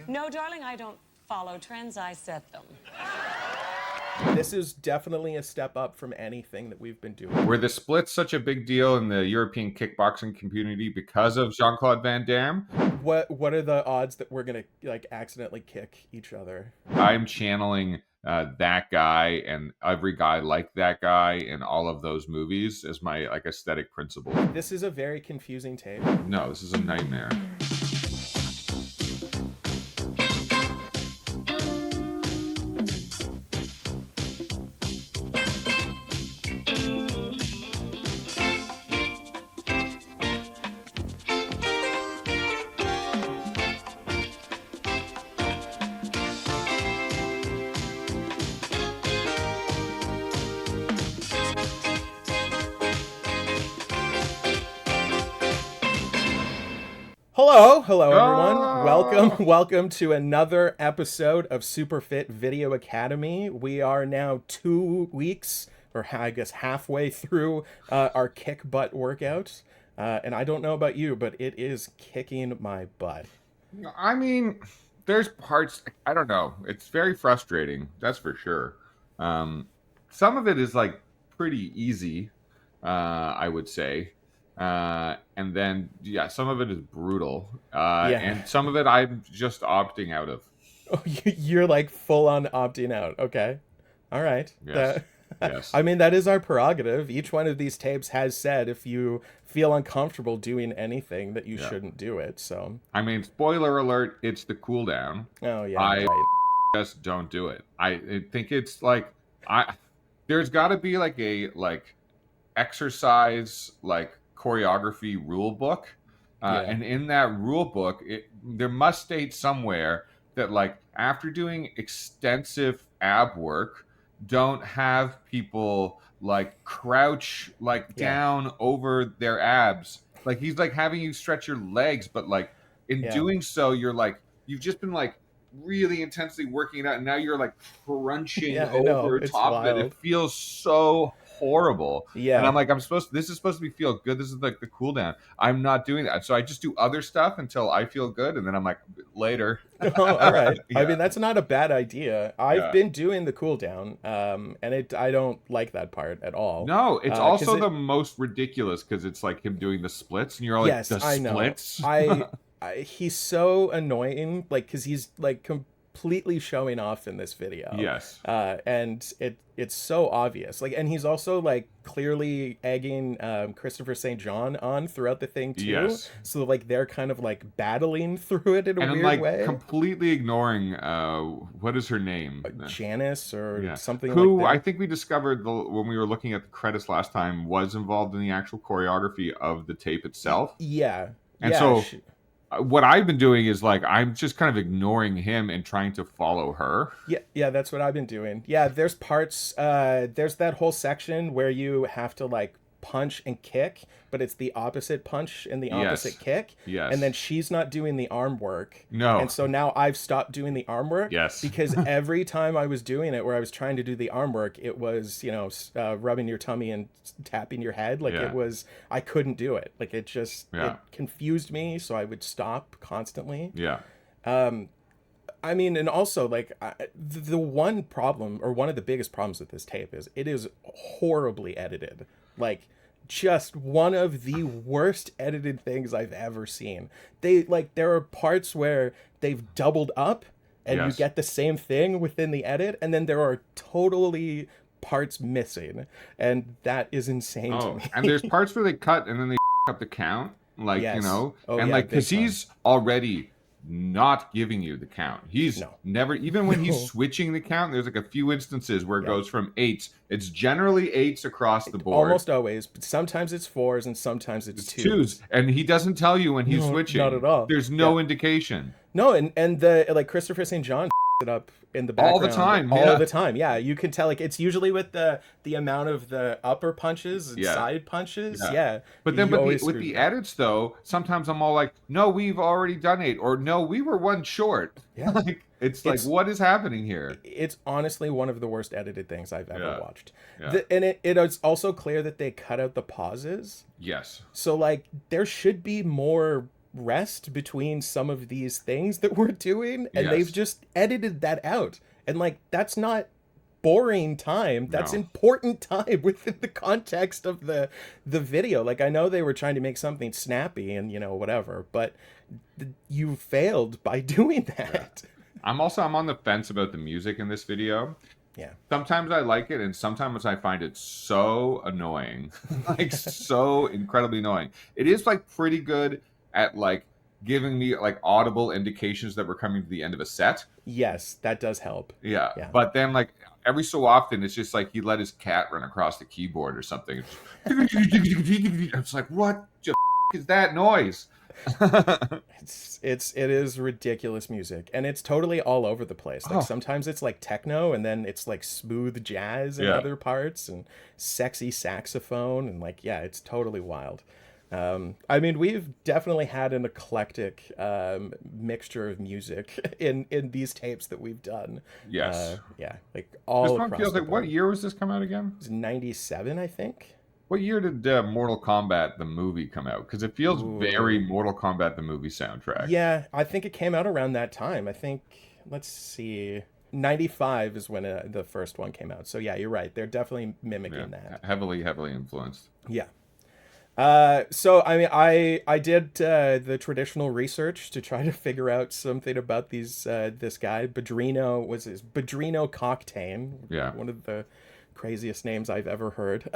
No, darling, I don't follow trends. I set them. This is definitely a step up from anything that we've been doing. Were the splits such a big deal in the European kickboxing community because of Jean-Claude Van Damme? What are the odds that we're gonna like accidentally kick each other? I'm channeling that guy and every guy like that guy in all of those movies as my like aesthetic principle. This is a very confusing tape. No, this is a nightmare. Hello everyone. Welcome to another episode of Superfit Video Academy. We are now 2 weeks, or I guess halfway through our kick butt workout. And I don't know about you, but it is kicking my butt. I mean, there's parts, I don't know. It's very frustrating, that's for sure. Some of it is like pretty easy, I would say. And then, yeah, some of it is brutal. And some of it I'm just opting out of. Oh, you're like full on opting out. Okay. All right. Yes. Yes. I mean, that is our prerogative. Each one of these tapes has said if you feel uncomfortable doing anything that you shouldn't do it. So, I mean, spoiler alert, it's the cooldown. oh yeah, I right. just don't do it. I think it's like there's got to be like a exercise choreography rule book, and in that rule book there must state somewhere that like after doing extensive ab work, don't have people like crouch down over their abs. Like he's like having you stretch your legs, but like in doing so you're like you've just been like really intensely working it out, and now you're like crunching over top of it. It feels so horrible. Yeah. And I'm like, this is supposed to be feel good. This is like the cool down. I'm not doing that. So I just do other stuff until I feel good. And then I'm like, later. Oh, all right. Yeah. I mean, that's not a bad idea. I've been doing the cool down. And I don't like that part at all. No, it's also the most ridiculous because it's like him doing the splits and you're like, yes, the splits? He's so annoying. Like, cause he's like completely showing off in this video. Yes. And it's so obvious. Like, and he's also like clearly egging Christopher St. John on throughout the thing too. Yes. So like they're kind of like battling through it in a weird way. And completely ignoring what is her name? Janice or something who like that. I think we discovered when we were looking at the credits last time was involved in the actual choreography of the tape itself. Yeah. And so what I've been doing is like I'm just kind of ignoring him and trying to follow her. Yeah, that's what I've been doing. Yeah, there's parts there's that whole section where you have to like punch and kick, but it's the opposite punch and the opposite kick. Yes. And then she's not doing the arm work. No. And so now I've stopped doing the arm work. Yes. Because every time I was doing it where I was trying to do the arm work, it was, rubbing your tummy and tapping your head. Like it was, I couldn't do it. Like it just, it confused me. So I would stop constantly. Yeah. I mean, and also like the one problem or one of the biggest problems with this tape is it is horribly edited. Like just one of the worst edited things I've ever seen. There are parts where they've doubled up and you get the same thing within the edit, and then there are totally parts missing, and that is insane to me. And there's parts where they cut and then they up the count, like because he's already not giving you the count. He's never, even when he's switching the count, there's like a few instances where it goes from 8s. It's generally 8s across the board. Almost always, but sometimes it's 4s and sometimes it's 2s. And he doesn't tell you when he's switching. Not at all. There's no indication. No, and the like Christopher St. John it up in the background all the time. All the time. Yeah, you can tell like it's usually with the amount of the upper punches and side punches. Yeah. But then with the edits though, sometimes I'm all like, no, we've already done 8, or no, we were 1 short. Yeah. It's like, what is happening here? It's honestly one of the worst edited things I've ever watched. Yeah. And it is also clear that they cut out the pauses. Yes. So like there should be more rest between some of these things that we're doing, and they've Yes. just edited that out. And like, that's not boring time. That's No. important time within the context of the video. Like, I know they were trying to make something snappy and, you know, whatever, but you failed by doing that. I'm on the fence about the music in this video. Yeah. Sometimes I like it, and sometimes I find it so annoying, like so incredibly annoying. It is like pretty good at like giving me like audible indications that we're coming to the end of a set. Yes, that does help. Yeah, Yeah. but then like every so often, it's just like he let his cat run across the keyboard or something. It's like, what the is that noise? It is ridiculous music, and it's totally all over the place. Like, sometimes it's like techno, and then it's like smooth jazz in other parts, and sexy saxophone, and like, yeah, it's totally wild. I mean, we've definitely had an eclectic mixture of music in these tapes that we've done. Yes. Yeah, like all This one across feels the like, board. what year was this come out again? It was 97, I think. What year did Mortal Kombat the movie come out? Because it feels very Mortal Kombat the movie soundtrack. Yeah, I think it came out around that time. I think, let's see, 95 is when the first one came out. So yeah, you're right. They're definitely mimicking that. Heavily influenced. Yeah. So I mean, I did the traditional research to try to figure out something about this guy. Bedrino was his Bedrino Cocktane. Yeah. One of the craziest names I've ever heard.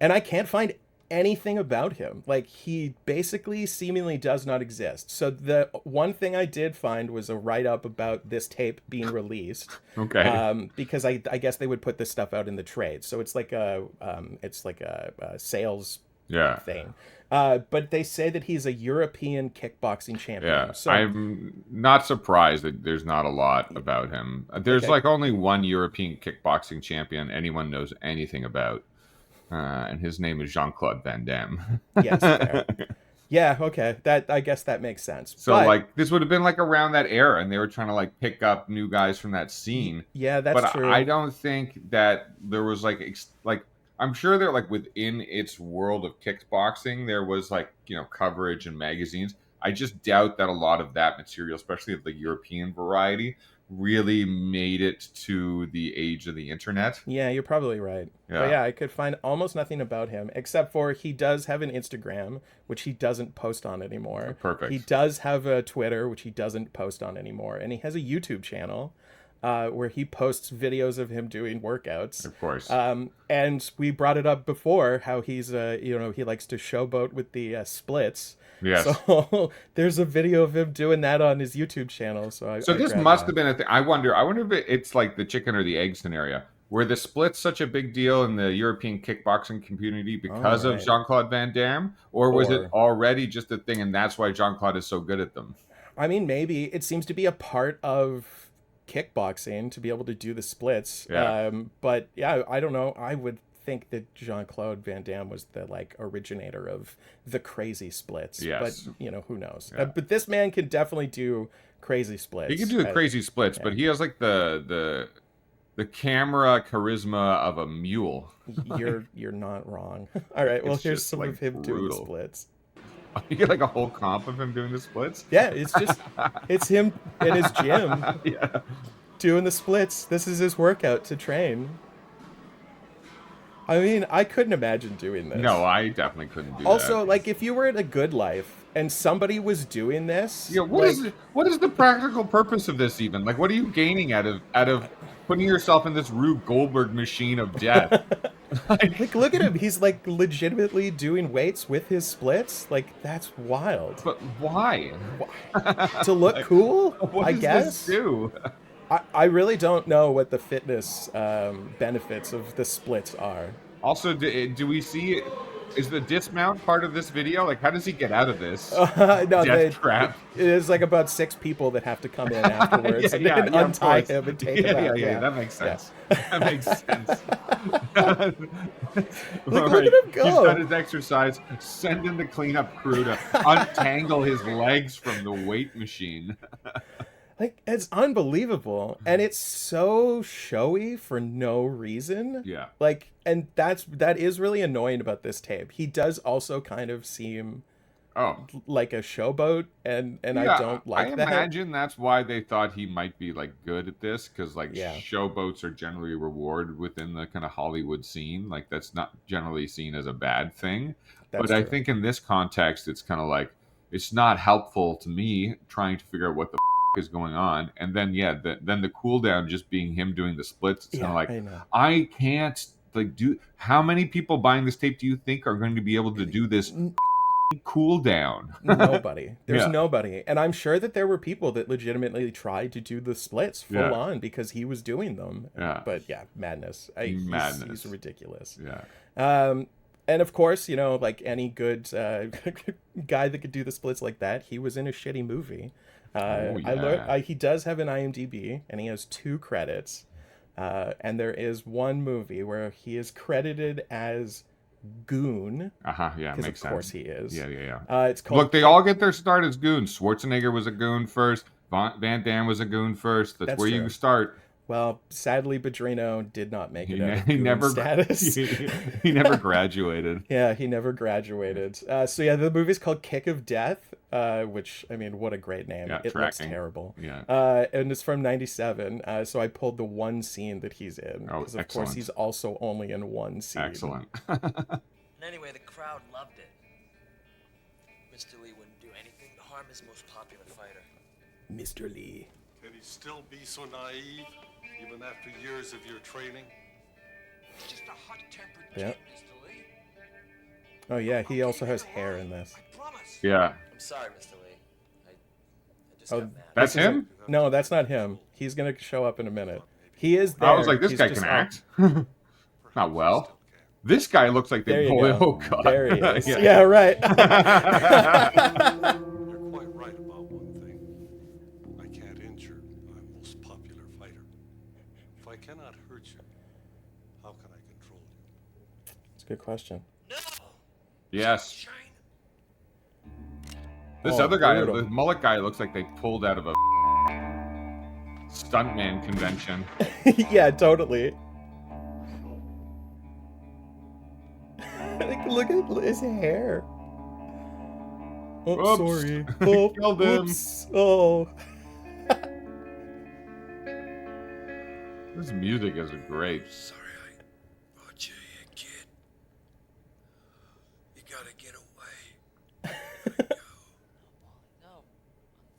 And I can't find anything about him. Like, he basically seemingly does not exist. So the one thing I did find was a write-up about this tape being released. Okay. Because I guess they would put this stuff out in the trade. So it's like a sales thing. But they say that he's a European kickboxing champion. Yeah, So I'm not surprised that there's not a lot about him. There's like only one European kickboxing champion anyone knows anything about. And his name is Jean-Claude Van Damme. yes, fair. Yeah, okay. I guess that makes sense. So But, like this would have been like around that era, and they were trying to like pick up new guys from that scene. yeah, that's But true. I don't think that there was like I'm sure that like within its world of kickboxing there was like, you know, coverage and magazines. I just doubt that a lot of that material, especially of the European variety, really made it to the age of the internet. Yeah, you're probably right. Yeah. But yeah, I could find almost nothing about him except for he does have an Instagram, which he doesn't post on anymore. Perfect. He does have a Twitter, which he doesn't post on anymore, and he has a YouTube channel where he posts videos of him doing workouts. Of course. And we brought it up before how he's he likes to showboat with the splits. Yes. So there's a video of him doing that on his YouTube channel. So This must have been a thing. I wonder if it's like the chicken or the egg scenario. Were the splits such a big deal in the European kickboxing community because of Jean-Claude Van Damme? Or was it already just a thing and that's why Jean-Claude is so good at them? I mean, maybe. It seems to be a part of kickboxing to be able to do the splits. Yeah. But yeah, I don't know. I would think that Jean-Claude Van Damme was the like originator of the crazy splits. Yes. But you know, who knows? Yeah. But this man can definitely do crazy splits. He can do the crazy splits, but he has like the camera charisma of a mule. You're not wrong. All right, well, It's here's just, some like, of him doing the brutal. splits. You get like a whole comp of him doing the splits. Yeah, it's him in his gym Yeah. doing the splits. This is his workout to train. I mean, I couldn't imagine doing this. No, I definitely couldn't do that. Also, like, if you were in a good life and somebody was doing this, Yeah, what is the practical purpose of this even? Like, what are you gaining out of putting yourself in this Rube Goldberg machine of death? like, look at him. He's like legitimately doing weights with his splits. Like, that's wild. But why? To look cool, What I does guess. this do? I really don't know what the fitness benefits of the splits are. Also, do we see? Is the dismount part of this video? Like, how does he get out of this No, death trap? it is like about 6 people that have to come in afterwards and then of untie course. him and take him out. Yeah, that makes sense. That makes sense. Look at him go. He's done his exercise. Send in the cleanup crew to untangle his legs from the weight machine. Like, it's unbelievable, and it's so showy for no reason. Yeah. Like, and that is really annoying about this tape. He does also kind of seem Oh, like a showboat, and I yeah. don't I like that. imagine that's why they thought he might be like good at this, because like Yeah. showboats are generally rewarded within the kind of Hollywood scene. Like that's not generally seen as a bad thing. That's But I true. think in this context, it's kind of like it's not helpful to me trying to figure out what the is going on. And then then the cooldown just being him doing the splits. It's kind Yeah, of like I know. I can't like do. How many people buying this tape do you think are going to be able to do this cooldown? Nobody. There's Yeah. nobody. And I'm sure that there were people that legitimately tried to do the splits full Yeah. on because he was doing them. Yeah. But yeah, madness. Madness. He's ridiculous. Yeah. And of course, you know, like any good guy that could do the splits like that, he was in a shitty movie. Oh, yeah. He does have an IMDb, and he has 2 credits. And there is one movie where he is credited as Goon. Yeah, Because makes of course sense. he is. Yeah. It's called. Look, they all get their start as goons. Schwarzenegger was a goon first. Van Damme was a goon first. That's where true. you start. Well, sadly, Bedrino did not make it out of He goon never status. he never graduated. Yeah, he never graduated. So yeah, the movie's called Kick of Death, which, I mean, what a great name. Yeah, It looks tracking. terrible. Yeah. And it's from 97. So I pulled the one scene that he's in. Oh, Because, of excellent. course, he's also only in one scene. Excellent. And anyway, the crowd loved it. Mr. Lee wouldn't do anything to harm his most popular fighter. Mr. Lee. Can he still be so naive, even after years of your training? Just a hot-tempered Yep. kid, Mr. Lee. Oh, yeah, he also has hair in this. I promise. Yeah. I'm sorry, Mr. Lee. I just Oh, got mad. That's This isn't- him? No, that's not him. He's going to show up in a minute. He is there. I was like, this He's guy just can off. act. Not well. This guy looks like There they you pulled. go. Oh god. There he is. Yeah. Yeah, right. You're quite right about one thing. I can't injure my most popular fighter. If I cannot hurt you, how can I control you? It's a good question. No! Yes. Shine. This Oh, other guy, brutal. the mullet guy, looks like they pulled out of a stuntman convention. Yeah, totally. Like, look at his hair. Oh, Oops. sorry. Oh, Killed him. oops. Oh. This music is great. Sorry I brought you here, kid. You gotta get away. No, I'll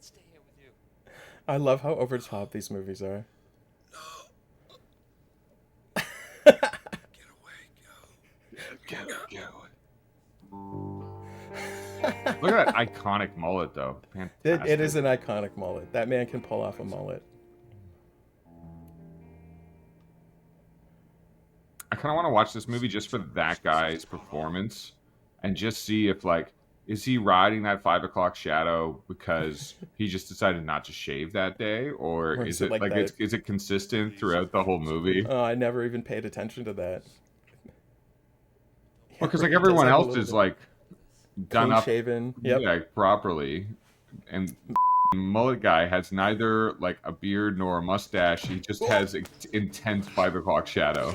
stay here with you. I love how over the top these movies are. No. Get away, go. Look at that iconic mullet, though. Fantastic. It is an iconic mullet. That man can pull off a mullet. I kind of want to watch this movie just for that guy's performance, and just see if like, is he riding that 5 o'clock shadow because he just decided not to shave that day, or is it like that? is it consistent throughout the whole movie? Oh, I never even paid attention to that. Well, because like It does everyone have a else little is bit. like done Clean up, shaven. Yep. yeah, properly, and mullet guy has neither like a beard nor a mustache. He just has intense 5 o'clock shadow.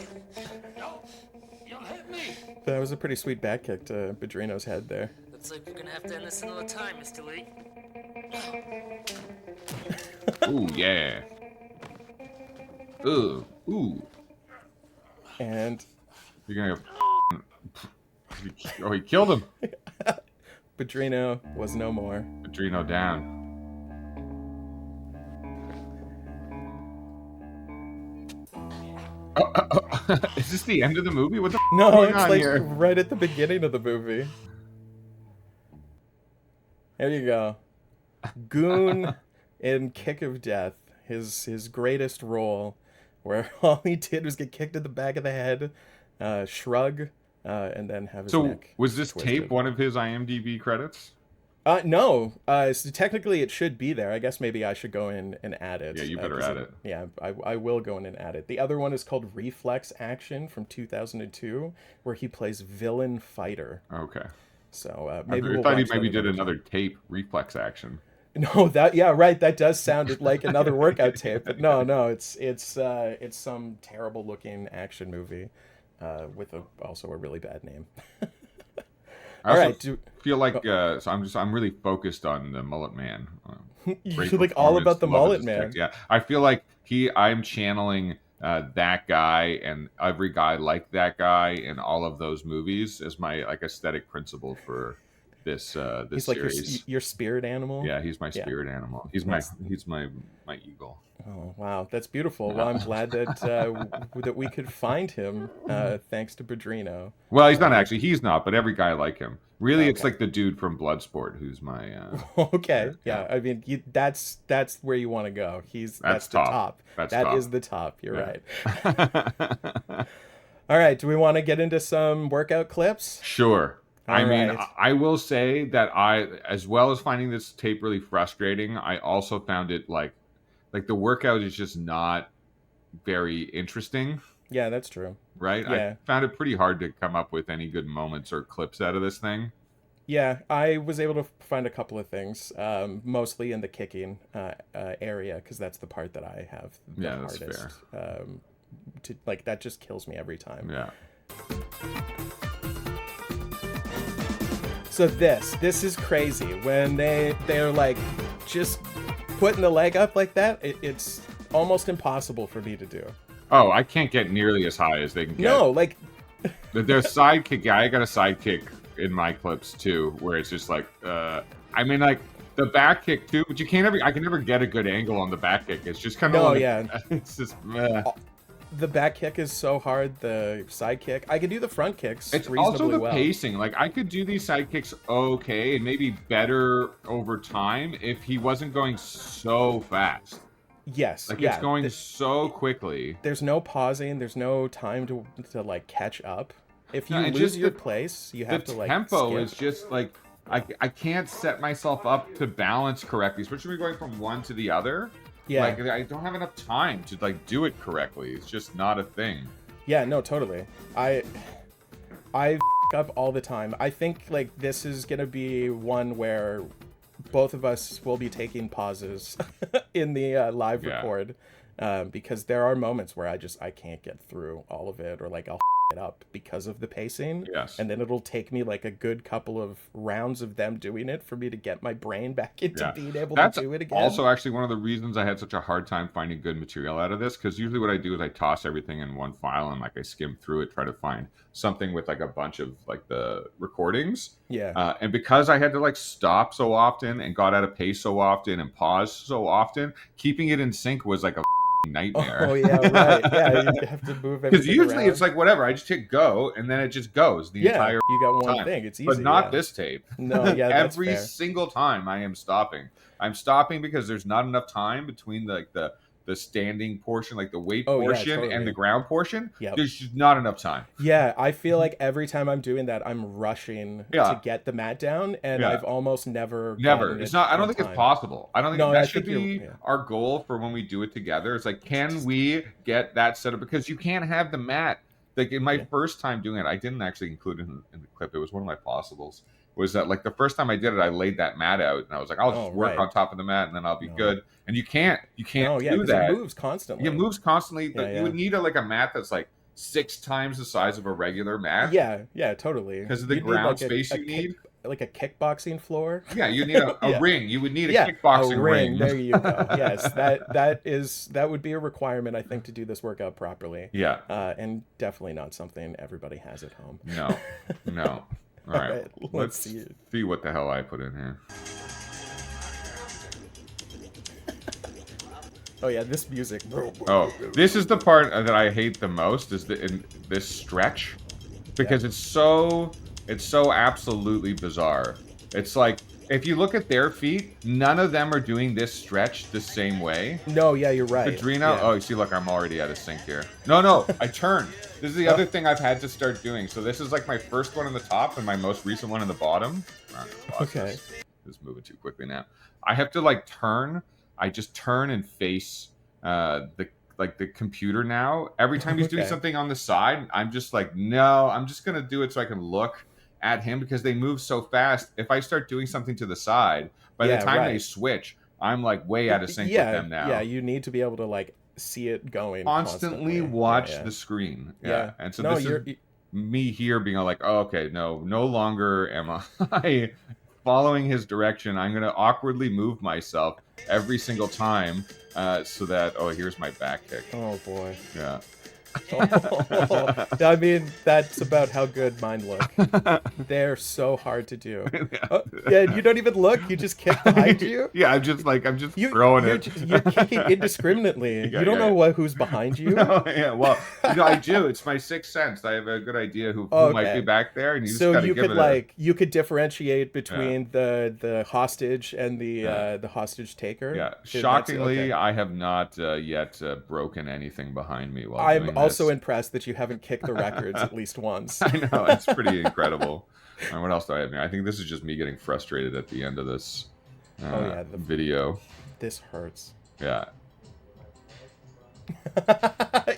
You'll hit me. That was a pretty sweet back kick to Bedrino's head there. Looks like we're gonna have to end this another time, Mr. Lee. Ooh yeah. Ooh. And You're gonna go. Oh, he killed him. Bedrino was no more. Adreno down. Is this the end of the movie? What the No, going it's on like here? right at the beginning of the movie. There you go. Goon in Kick of Death. His greatest role, where all he did was get kicked in the back of the head, shrug, and then have his So neck was this twisted. tape one of his IMDb credits? No. So technically it should be there. I guess maybe I should go in and add it. Yeah, you better 'cause add it. Yeah, I will go in and add it. The other one is called Reflex Action from 2002, where he plays villain fighter. Okay. So I maybe we'll thought he watch maybe that did another another tape, Reflex Action. No, yeah, right. That does sound like another workout tape, but no, it's some terrible looking action movie, with also a really bad name. I also right, feel like so I'm really focused on the Mullet Man. You're Great like all about performance, the love Mullet his Man. text. Yeah, I feel like I'm channeling that guy and every guy like that guy in all of those movies as my like aesthetic principle for this this He's like series. your spirit animal. Yeah, he's my Yeah. spirit animal. He's my eagle. Oh wow, that's beautiful. Well, I'm glad that that we could find him thanks to Padrino. Well, he's not actually. He's not, but every guy like him. Really, it's Okay. like the dude from Bloodsport who's my. Okay, yeah. I mean, that's where you want to go. That's the top. top. That's That top. is the top. You're Yeah. right. All right. Do we want to get into some workout clips? Sure. All I mean, right. I will say that as well as finding this tape really frustrating, I also found it like the workout is just not very interesting, Yeah, that's true. right? Yeah. I found it pretty hard to come up with any good moments or clips out of this thing. Yeah, I was able to find a couple of things, mostly in the kicking area, because that's the part that I have the Yeah, that's hardest. To like that just kills me every time. Yeah. So this is crazy when they're like just putting the leg up like that. It's almost impossible for me to do. Oh, I can't get nearly as high as they can get. No, like Their sidekick. Yeah, I got a sidekick in my clips too, where it's just like, I mean, like the back kick too, but I can never get a good angle on the back kick. It's just kind of No, like, yeah. it's just. the back kick is so hard. The side kick, I can do the front kicks It's reasonably also the well. pacing. Like I could do these side kicks okay, and maybe better over time if he wasn't going so fast. Yes, Like yeah. it's going so quickly. There's no pausing. There's no time to like catch up. If you No, and lose just your the- place, you The have to like tempo skip. is just like I can't set myself up to balance correctly, especially when going from one to the other. Yeah. Like I don't have enough time to like do it correctly. It's just not a thing. Yeah, no, totally. I up all the time. I think like this is gonna be one where both of us will be taking pauses in the live Yeah. record because there are moments where I can't get through all of it, or like I'll it up because of the pacing. Yes. And then it'll take me like a good couple of rounds of them doing it for me to get my brain back into Yeah. being able That's to do it again. also actually one of the reasons I had such a hard time finding good material out of this, because usually what I do is I toss everything in one file and like I skim through it, try to find something with like a bunch of like the recordings. Yeah. And because I had to like stop so often and got out of pace so often and pause so often, keeping it in sync was like a nightmare. Oh yeah, right. Yeah, you have to move everything Because usually around. it's like whatever, I just hit go and then it just goes the entire you got one time. thing. It's easy. But not yeah. this tape. No, yeah, that's Every fair. single time I am stopping. I'm stopping because there's not enough time between the standing portion, like the weight Oh, yeah, portion totally. and the ground portion. Yep. There's just not enough time. Yeah, I feel like every time I'm doing that, I'm rushing Yeah. to get the mat down, and Yeah. I've almost never. Never. gotten It's it not. I in don't think time. it's possible. I don't think No, that I should think be you're- yeah. our goal for when we do it together. It's like, can we get that set up? Because you can't have the mat. Like in my Yeah. first time doing it, I didn't actually include it in the clip. It was one of my possibles. Was that like the first time I did it, I laid that mat out and I was like, I'll just work right. on top of the mat and then I'll be No. good. And you can't No, yeah, do 'cause that. it moves constantly. It moves constantly. But Yeah, you would need like a mat that's like 6 times the size of a regular mat. Yeah, totally. Because of the You'd need, ground like, space you need. like a kickboxing floor. Yeah, you need a Yeah. ring. You would need a Yeah, kickboxing a ring. There you go. Yes, that would be a requirement, I think, to do this workout properly. Yeah. And definitely not something everybody has at home. No. No. All right. right, let's Let's see it. see what the hell I put in here. Oh yeah, this music. Oh, this is the part that I hate the most is in this stretch because it's so absolutely bizarre. It's like if you look at their feet, none of them are doing this stretch the same way. No, yeah, you're right. Padrino, Yeah. oh, you see, look, I'm already out of sync here. No, I turned. This is the other thing I've had to start doing. So this is like my first one in the top and my most recent one in the bottom. Okay. This is moving too quickly now. I have to like turn. I just turn and face the computer now. Every time he's doing Okay. something on the side, I'm just like, no, I'm just gonna do it so I can look at him because they move so fast. If I start doing something to the side, by Yeah, the time they right. switch, I'm like way out of sync with them now. Yeah, you need to be able to like see it going Constantly watch Yeah. the screen. Yeah. And so no, this you're is me here being like, oh, okay, no longer am I following his direction. I'm gonna awkwardly move myself every single time, so that here's my back kick. Oh boy. Yeah. I mean, that's about how good mine look. They're so hard to do. Yeah, you don't even look. You just kick behind you. Yeah, I'm just throwing it. You're kicking indiscriminately. You don't know who's behind you. No, yeah, well, I do. It's my sixth sense. I have a good idea who might be back there, and you just gotta give it you could differentiate between the hostage and the hostage taker. Yeah, shockingly, I have not yet broken anything behind me while doing I'm also impressed that you haven't kicked the records at least once. I know, it's pretty incredible. And what else do I have here? I think this is just me getting frustrated at the end of this video. This hurts. Yeah.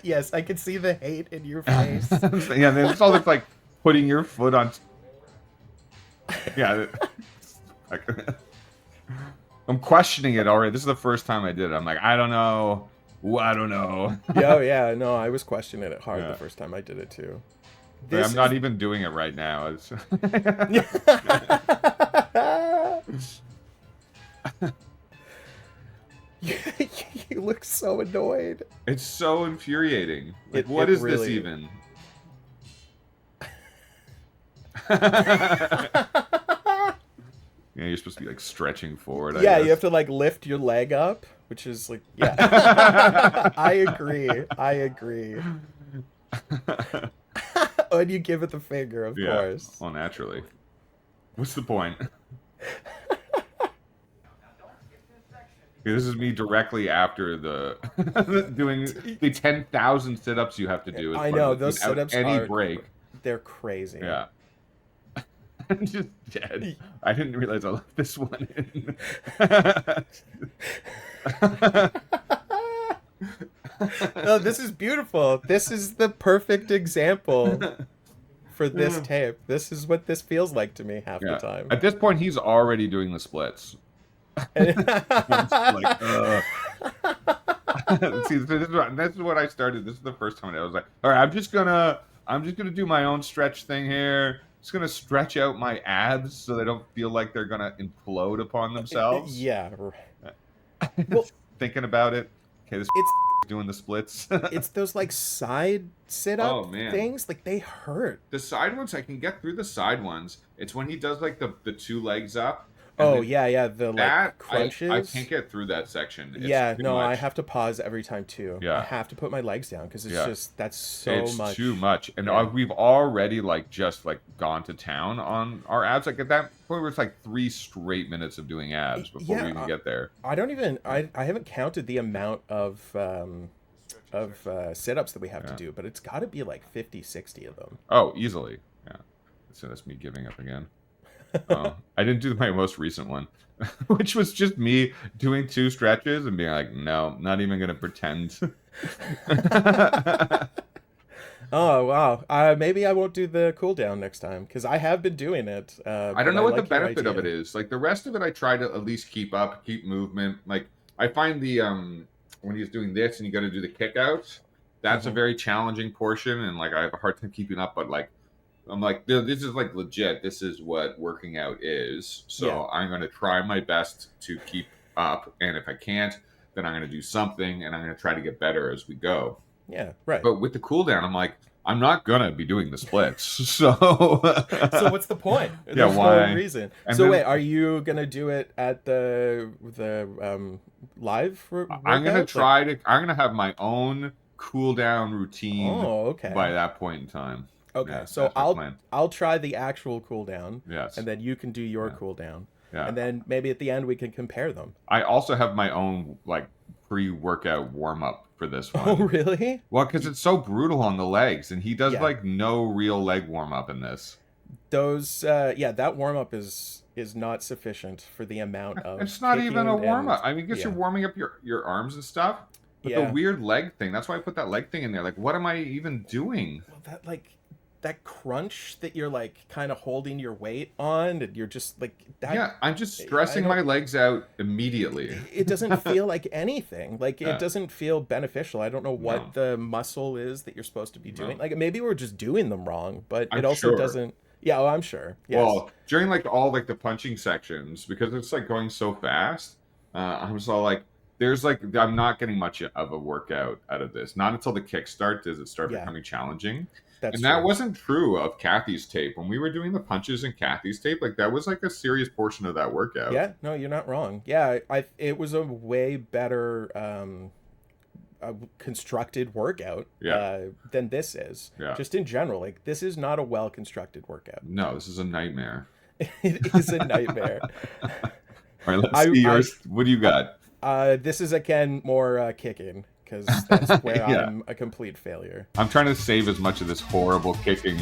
Yes, I can see the hate in your face. Yeah, it's all this like putting your foot on. Yeah. I'm questioning it already. This is the first time I did it. I'm like, I don't know. I don't know. Yeah, no, I was questioning it hard the first time I did it too. I'm not even doing it right now. You look so annoyed. It's so infuriating. Like, what is this even? Yeah, you're supposed to be like stretching forward. I guess. You have to like lift your leg up, which is like, I agree. And you give it the finger, of course. Well, naturally. What's the point? This is me directly after the doing the 10,000 sit-ups you have to do. I know those sit-ups any break. They're crazy. Yeah. I'm just dead. I didn't realize I left this one in. No, this is beautiful. This is the perfect example for this tape. This is what this feels like to me half the time. At this point, he's already doing the splits. See, this is what I started. This is the first time I was like, all right, I'm just gonna do my own stretch thing here. Just gonna stretch out my abs so they don't feel like they're gonna implode upon themselves. Yeah. Well, thinking about it. Okay, this it's doing the splits. It's those like side sit-up things. Like they hurt. The side ones, I can get through the side ones. It's when he does like the two legs up. The like crunches. I can't get through that section. It's I have to pause every time too. Yeah, I have to put my legs down because it's just it's much. too much. And we've already like just like gone to town on our abs. Like at that point, where it's like 3 straight minutes of doing abs before we even get there. I haven't counted the amount of sit-ups that we have to do, but it's got to be like 50, 60 of them. Oh, easily. Yeah. So that's me giving up again. I didn't do my most recent one, which was just me doing 2 stretches and being like, no, not even going to pretend. Oh, wow. Maybe I won't do the cool down next time because I have been doing it. I don't know what the benefit of it is. Like the rest of it, I try to at least keep movement. Like I find the, when he's doing this and you got to do the kick outs, that's a very challenging portion. And like, I have a hard time keeping up, but like, I'm like, this is like legit. This is what working out is. So I'm going to try my best to keep up. And if I can't, then I'm going to do something and I'm going to try to get better as we go. Yeah, right. But with the cool down, I'm like, I'm not going to be doing the splits. So what's the point? There's why? No reason. And so wait, are you going to do it at the live workout? I'm going to try to, I'm going to have my own cool down routine by that point in time. Okay, yeah, so I'll try the actual cooldown. Yes. And then you can do your cooldown. Yeah. And then maybe at the end we can compare them. I also have my own like pre-workout warm-up for this one. Oh, really? Well, because it's so brutal on the legs, and he does like no real leg warm-up in this. Those, that warm-up is not sufficient for the amount of. It's not even a warm-up. I mean, I guess you're warming up your arms and stuff. But the weird leg thing, that's why I put that leg thing in there. Like, what am I even doing? Well, that like that crunch that you're like kind of holding your weight on, and you're just like that. Yeah, I'm just stressing my legs out immediately. It doesn't feel like anything. Like Yeah. it doesn't feel beneficial. I don't know what the muscle is that you're supposed to be doing. Like maybe we're just doing them wrong, but I'm it also sure. doesn't. Yeah, I'm sure. Yes. Well, during like all like the punching sections, because it's like going so fast, I'm just all like, there's like, I'm not getting much of a workout out of this. Not until the kickstart does it start becoming challenging. That's and true. that wasn't true of Kathy's tape. When we were doing the punches in Kathy's tape, like that was like a serious portion of that workout. Yeah, no, you're not wrong. Yeah, it was a way better constructed workout than this is. Yeah. Just in general, like this is not a well constructed workout. No, this is a nightmare. It is a nightmare. All right, let's see yours. What do you got? This is again more kicking, because that's where I'm a complete failure. I'm trying to save as much of this horrible kicking.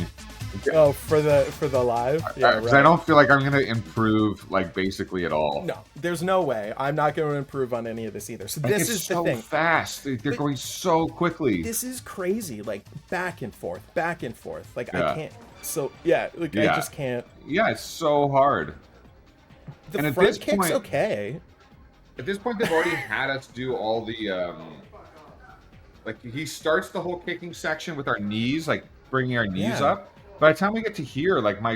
Oh, for the live? Yeah, because I don't feel like I'm going to improve like basically at all. No, there's no way. I'm not going to improve on any of this either. So this is the thing. Fast. They're going so quickly. This is crazy. Like back and forth, back and forth. Like I can't. So I just can't. Yeah, it's so hard. The and front kick's okay. At this point, they've already had us do all the like he starts the whole kicking section with our knees, like bringing our knees up. By the time we get to here, like my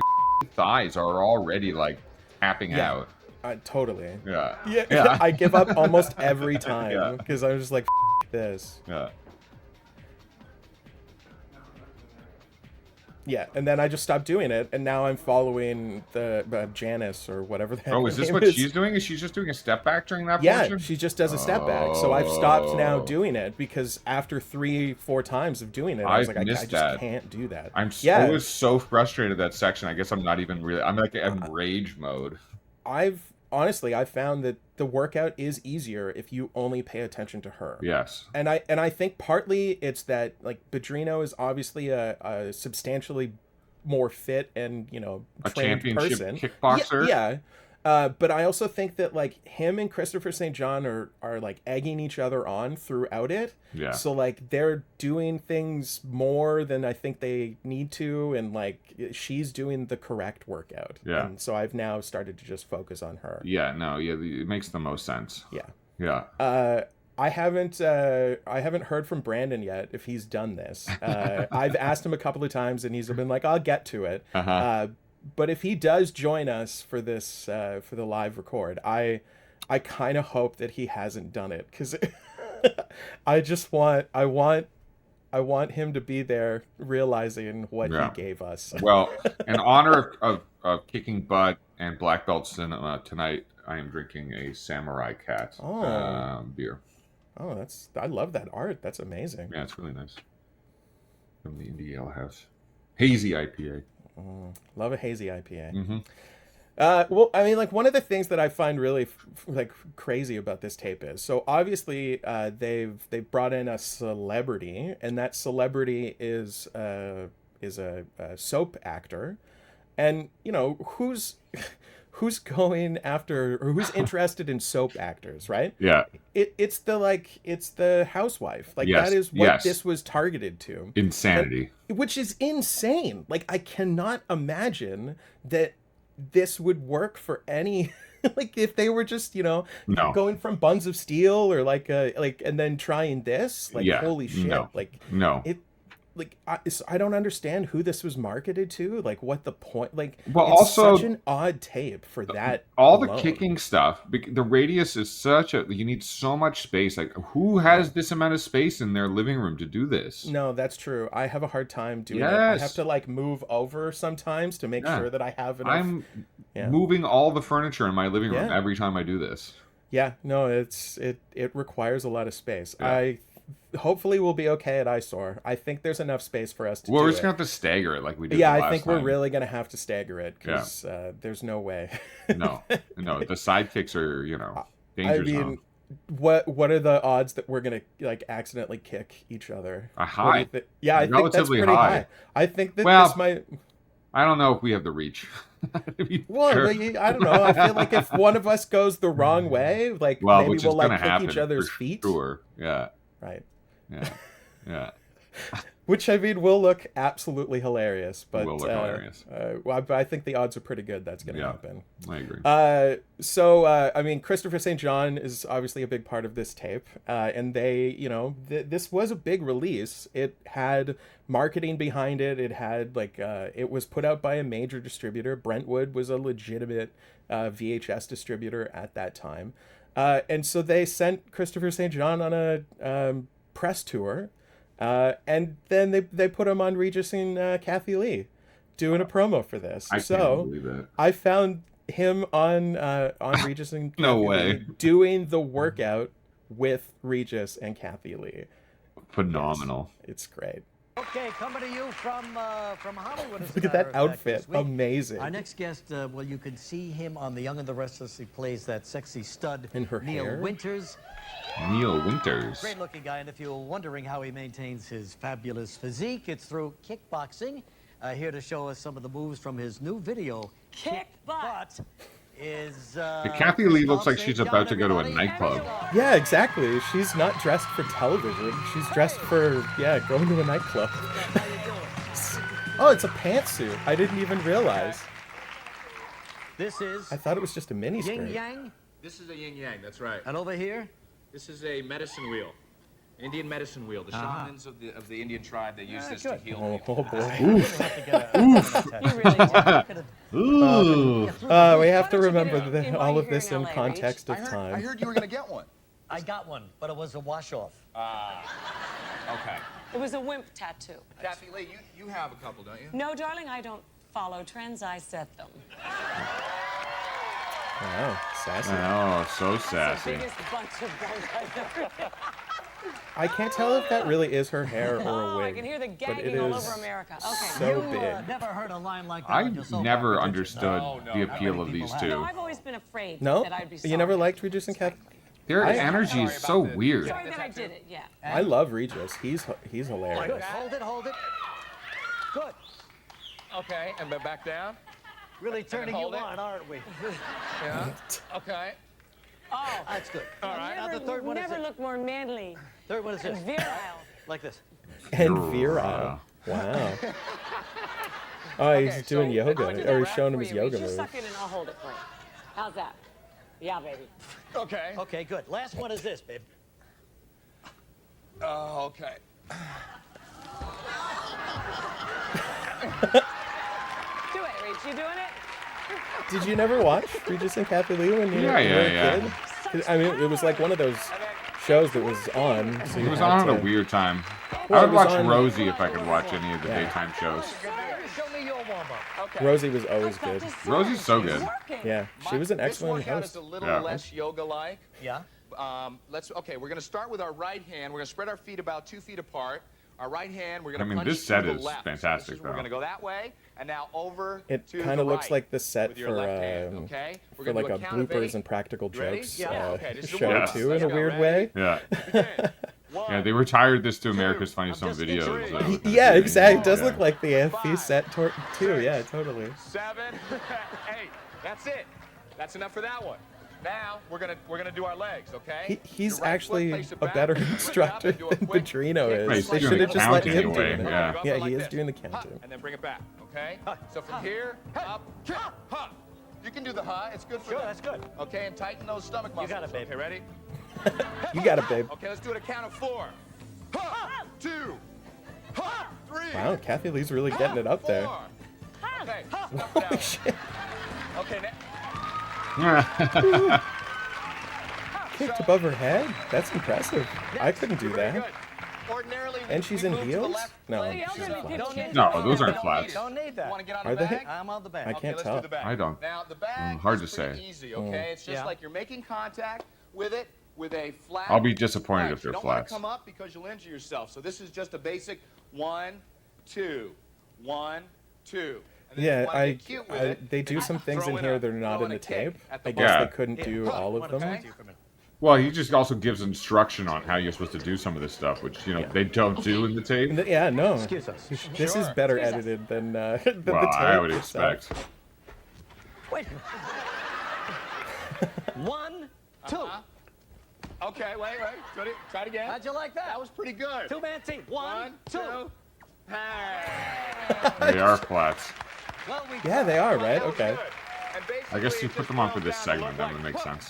thighs are already like tapping out. Totally. Yeah. I give up almost every time because I'm just like this. Yeah, and then I just stopped doing it, and now I'm following the Janice or whatever the heck. Oh, is this what she's doing? Is she just doing a step back during that portion? Yeah, she just does a step back. So I've stopped now doing it because after 3-4 times of doing it, I was like, I just can't do that. I was so frustrated that section. I guess I'm not even really. I'm like in rage mode. Honestly, I found that the workout is easier if you only pay attention to her. Yes. And I think partly it's that like Bedrino is obviously a substantially more fit and, a trained championship person. Kickboxer. Yeah. But I also think that like him and Christopher St. John are like egging each other on throughout it. Yeah. So like they're doing things more than I think they need to, and like she's doing the correct workout. Yeah. And so I've now started to just focus on her. Yeah. No. Yeah. It makes the most sense. Yeah. Yeah. I haven't heard from Brandon yet if he's done this. I've asked him a couple of times and he's been like, I'll get to it. But if he does join us for this for the live record, I kind of hope that he hasn't done it, because I want him to be there realizing what he gave us. Well, in honor of kicking butt and black belt cinema tonight, I am drinking a Samurai Cat beer. Oh, I love that art. That's amazing. Yeah, it's really nice. From the Indie Ale House. Hazy IPA. Love a hazy IPA. Mm-hmm. Well, I mean, like one of the things that I find really like crazy about this tape is, so obviously they've brought in a celebrity, and that celebrity is a soap actor, and who's going after, or who's interested in soap actors, right? Yeah. It's the housewife. Like Yes, that is what this was targeted to. Insanity. Which is insane. Like I cannot imagine that this would work for any like if they were just, going from Buns of Steel or and then trying this, like holy shit. No. I don't understand who this was marketed to, like what the point, like well, it's also such an odd tape for that all alone. the kicking stuff, the radius is you need so much space. Like who has this amount of space in their living room to do this? No, that's true. I have a hard time doing it. I have to like move over sometimes to make sure that I have enough. I'm moving all the furniture in my living room every time I do this. Yeah, no, it requires a lot of space. Hopefully we'll be okay at Eyesore. I think there's enough space for us to do it. We're just going to have to stagger it like we did the last I think time. we're really going to have to stagger it, because there's no way. No. The sidekicks are, danger zone. What are the odds that we're going to like accidentally kick each other? A high. I think that's pretty high. I think that this might... I don't know if we have the reach. Well, I don't know. I feel like if one of us goes the wrong way, maybe we'll like kick each other's feet. Sure. Yeah. Right. Yeah. Which, I mean, will look absolutely hilarious. But, Will look hilarious. Well, I think the odds are pretty good that's going to Yeah. happen. I agree. I mean, Christopher St. John is obviously a big part of this tape. And they, this was a big release. It had marketing behind it. It had, it was put out by a major distributor. Brentwood was a legitimate VHS distributor at that time. And so they sent Christopher St. John on a press tour. And then they put him on Regis and Kathy Lee doing a promo for this. I can't believe it. I found him on Regis and Kathy No way. Lee doing the workout with Regis and Kathy Lee. Phenomenal. It's great. Okay, coming to you from Hollywood. as a Look at matter that of fact, outfit. this week. Amazing. Our next guest, well, you can see him on The Young and the Restless. He plays that sexy stud, And her Neil hair. Winters. Neil Winters. Great-looking guy, and if you're wondering how he maintains his fabulous physique, it's through kickboxing. Here to show us some of the moves from his new video, Kick Butt. is Kathy Lee looks like she's about to go to a everybody. nightclub. Yeah, exactly. She's not dressed for television. She's dressed for, going to a nightclub. Oh, it's a pantsuit. I didn't even realize. This is I thought it was just a mini Yin skirt. Yang, This is a yin yang, that's right. and over here, This is a medicine wheel, Indian medicine wheel. The shamans of the Indian tribe, they use this to good. heal Oh, people. boy. we'll have to get a You really do. Ooh. We have to How did you remember get it? all of Invite this here in in LA, context of I time. heard you were gonna get one. I got one, but it was a wash-off. Okay. It was a wimp tattoo. Kathy Lee, you have a couple, don't you? No, darling, I don't follow trends. I set them. Wow, sassy. Oh, so That's sassy. the biggest bunch of guns I've ever. I can't tell if that really is her hair or a Oh, wig. I can hear the but it gagging all is over America. Okay. so you big. never heard a line like that on your I soap never opera, did you? understood the appeal of these have. No, two. I've always been afraid No? that I'd be sorry. You never liked Regis and Kathy? Their I- energy is so weird. Sorry that I did it, yeah. I love Regis. He's hilarious. Good. Hold it. Good. Okay, and then back down. Really turning you hold it. on, aren't we? Yeah. Okay. Oh, That's good. All right. Now the third one is never it. looked more manly Third one is and this. virile. Like this. And virile. Wow. Oh, he's doing I'll do yoga, that or he's rap showing him for his you. yoga Just move. suck it and I'll hold it for you. How's that? Yeah, baby. Okay. Okay, good. Last one is this, babe. Oh, okay. Do it, Reach. You doing it? Did you never watch Regis and Kathy Lee when you were a kid? 'Cause, I mean, it was like one of those shows that was on. So It you was had on at a to- weird time. Well, I it would was watch on- Rosie if I could watch any of the Yeah. daytime shows. Show me your warm-up. Okay. Rosie was always I've got good. this Rosie's so She's good. working. Yeah, she was an This excellent workout is host. a little Yeah. less yoga-like. Yeah. Okay, we're gonna start with our right hand. We're gonna spread our feet about 2 feet apart. Our right hand, we're gonna I mean, punch this set to the is left. fantastic, So we're though. gonna go that way, and now over It to kind the of looks right like the set with your for left hand, okay? We're for gonna like do a count of 8. bloopers and practical You ready? jokes Yeah. Okay, this is the show one. too, Let's in a go. weird Ready? way. Yeah. Begin. Yeah, One, they retired this to America's two, Funniest Home I'm just Videos. intrigued. Yeah, exactly. It does Yeah. look like the AFP Five, set too. Yeah, totally. 7, 8. That's it. That's enough for that one. Now we're gonna do our legs, okay? He's Your right actually foot face it a back, better flip it up, instructor and do a than quick Pedrino kick. is. Right, he's They doing should have the just let counting him do anyway, it. yeah. Go up Yeah, there like he is this. doing the Ha, counting. and then bring it back, okay? So from here, up, ha. You can do the ha. It's good for Sure, the- that's good. Okay, and tighten those stomach muscles. got it, babe. Okay, ready? You got it, babe. Okay, let's do it a count of 4. Ha, 2, ha, 3. Wow, Kathy Lee's really getting it up there. 4. Okay, stop down. Shit. Okay, Kicked above her head? That's impressive. I couldn't do very that. good. Ordinarily, And she's in we move to the heels? left. No, Well, the she's elderly flat. people can't No, do those that. aren't flats. Don't need that. Want to get on Are the they? bag? I'm on the back. I Okay, can't let's tell. do the bag. I don't. Now the bag hard is to pretty say. easy, okay? It's just Yeah. like you're making contact with it with a flat. I'll be disappointed right. if they're You don't want flats. to come up because you'll injure yourself. So this is just a basic 1, 2, 1, 2. And then if Yeah, you wanna get cute with it, they do then some you things throw in here a- that are not throw in the a kick tape. at the I guess Yeah. they couldn't do all of them. Okay. Well, he just also gives instruction on how you're supposed to do some of this stuff, which they don't do in the tape. Yeah, no. Excuse us. This is better Excuse us. edited than than the Well, tape. I would itself. expect. Wait. 1, 2. Okay, wait. Try it again. How'd you like that? That was pretty good. Two-man team. One, two. Hey. They are flats. Well, we Yeah, they are, right? That was Okay. good. And I guess basically, you it put just them on for boils this down to segment, look that like would make huh, sense.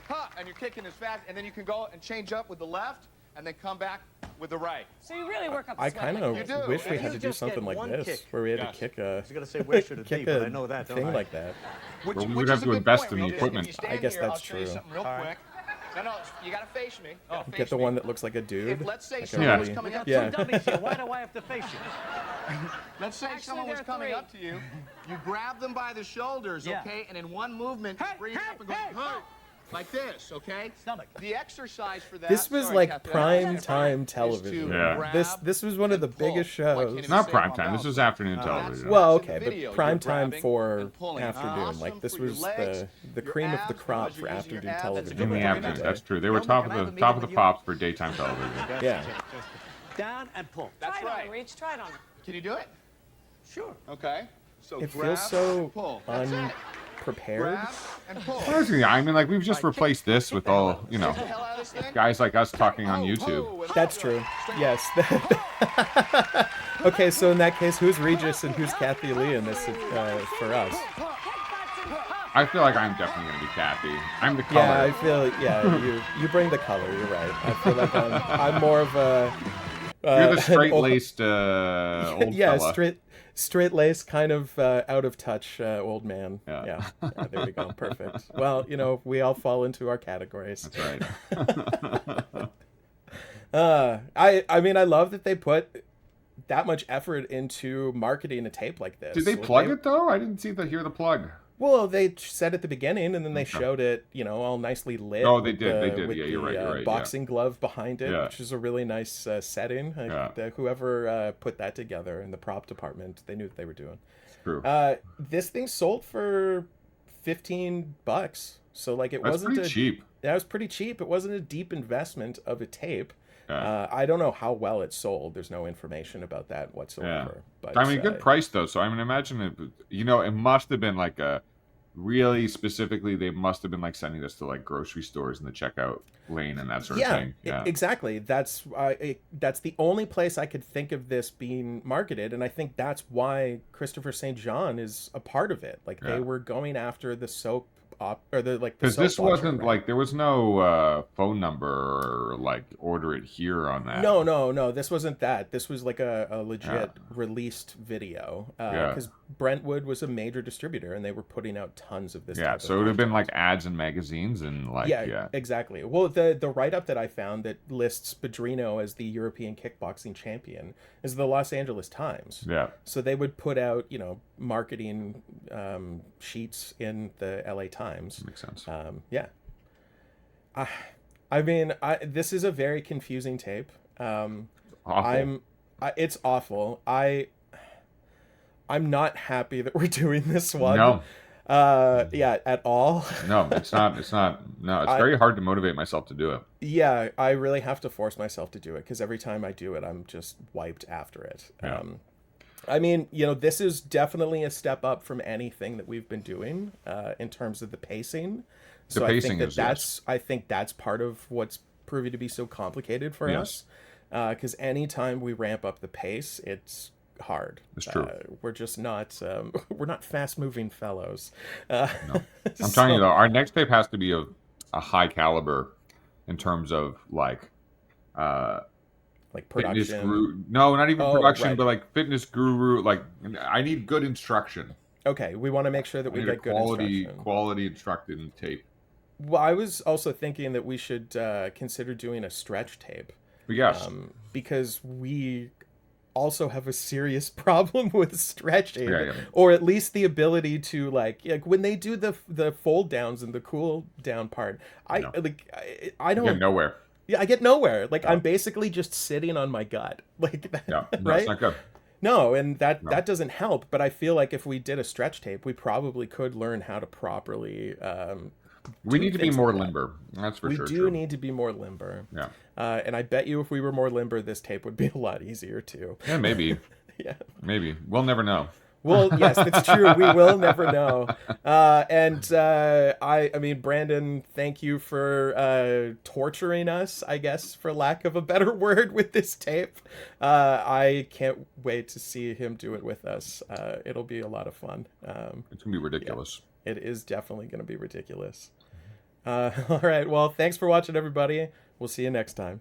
huh, and you're kicking as fast, and then you can go and change up with the left, and then come back with the right. So you really work up a I sweat kind like of this. do. wish we If had you to do just something get like one this, kick- where we had Yes. to kick a I was gonna say where should it kick be, but a I know that. Don't thing I? like that. Well, we'd have to invest in the equipment. If you stand I guess here, that's I'll show you true. something real quick. No, you gotta face me. Gotta Get face the me. one that looks like a dude. If, let's say like a someone was Yeah. coming We up got Yeah. two dummies here. Why do I have to face you? Let's say Actually, someone was there are coming three. up to you. You grab them by the shoulders, Yeah. okay? And in one movement, Hey, bring it hey, up and go, hey, hey, like this, okay? Stomach. The exercise for that. This was sorry, like Captain, prime is time to television. Yeah. grab This was one of the and pull, biggest like shows. Kenny Not was saying prime on time. This balance. was afternoon That's television. Well, in the okay, video. but prime You're time grabbing for and pulling. afternoon. Awesome Like this for your was legs, the your cream of the abs, crop because for you're using your afternoon abs. television. That's In the Good afternoon, point. that's true. They were Roman, top can of I have a the meeting top of with the you? pops for daytime television. Yeah. Down and pull. That's Try it right. on, Reach. Try it on. Can you do it? Sure. Okay. So It grab feels so and pull. That's it. unprepared. Grab and pull. Honestly, I mean, like we've just replaced this with all, you know, Get the hell out of this thing. guys like us talking on Oh, YouTube. oh, and That's true. Yes. Okay, so in that case, who's Regis and who's Kathy Lee in this for us? Kickboxing. Huh. I feel like I'm definitely gonna be Kathy. I'm the color. Yeah, I feel you bring the color. You're right. I feel like I'm more of a. You're the an straight old- laced old yeah, fella. straight laced, kind of out of touch old man. Yeah. Yeah, there we go. Perfect. Well, you know, we all fall into our categories. That's right. I mean, I love that they put that much effort into marketing a tape like this. Did they Like, plug it though? I didn't hear the plug. Well, they said at the beginning, and then they showed it, you know, all nicely lit. Oh, they with did, they the- did. with Yeah, you're the, right, you're right, yeah. boxing glove behind it, Yeah. which is a really nice setting. Yeah. Whoever put that together in the prop department, they knew what they were doing. True. This thing sold for $15, so like it That's wasn't pretty cheap. That was pretty cheap. It wasn't a deep investment of a tape. Yeah. I don't know how well it sold. There's no information about that whatsoever. But I mean, good price though. So I mean, imagine it. You know, it must have been like a really specifically. They must have been like sending this to like grocery stores in the checkout lane and that sort of thing. Yeah, exactly. That's the only place I could think of this being marketed, and I think that's why Christopher St. John is a part of it. Like they were going after the soap or the like because this soap opera, wasn't right? like there was no phone number or like order it here on that. No. This wasn't that. This was like a legit released video. Because Brentwood was a major distributor, and they were putting out tons of this. Yeah, type so of it would have been content. like ads in magazines and like yeah. Exactly. Well, the write up that I found that lists Padrino as the European kickboxing champion is the Los Angeles Times. Yeah. So they would put out, you know, marketing sheets in the LA Times. Makes sense. Yeah. I mean, this is a very confusing tape. Awful. It's awful. I'm not happy that we're doing this one. No. Yeah, at all. No, it's not. It's not. No, it's very hard to motivate myself to do it. Yeah, I really have to force myself to do it because every time I do it, I'm just wiped after it. Yeah. I mean, you know, this is definitely a step up from anything that we've been doing in terms of the pacing. The So pacing I think that's part of what's proving to be so complicated for us. Because anytime we ramp up the pace, it's hard. It's true. We're just not we're not fast moving fellows. I'm telling you though, our next tape has to be a high caliber in terms of like production. fitness guru. No, not even production, right. but like fitness guru. Like I need good instruction. Okay, we want to make sure that we I need a get good instruction. quality instructed tape. Well, I was also thinking that we should consider doing a stretch tape. But yes, Because we also have a serious problem with stretching, Yeah. or at least the ability to like when they do the fold downs and the cool down part. I don't get nowhere. Yeah, I get nowhere. Like I'm basically just sitting on my gut, like that, Yeah, no, right? it's not good. No, and that doesn't help. But I feel like if we did a stretch tape, we probably could learn how to properly. We need to be things more like that. limber. That's for We sure. do true. need to be more limber. Yeah. And I bet you if we were more limber, this tape would be a lot easier too. Yeah, maybe. Yeah. Maybe. We'll never know. Well, yes, that's true. We will never know. I mean, Brandon, thank you for torturing us, I guess, for lack of a better word, with this tape. I can't wait to see him do it with us. It'll be a lot of fun. It's gonna be ridiculous. Yeah, it is definitely going to be ridiculous. All right. Well, thanks for watching, everybody. We'll see you next time.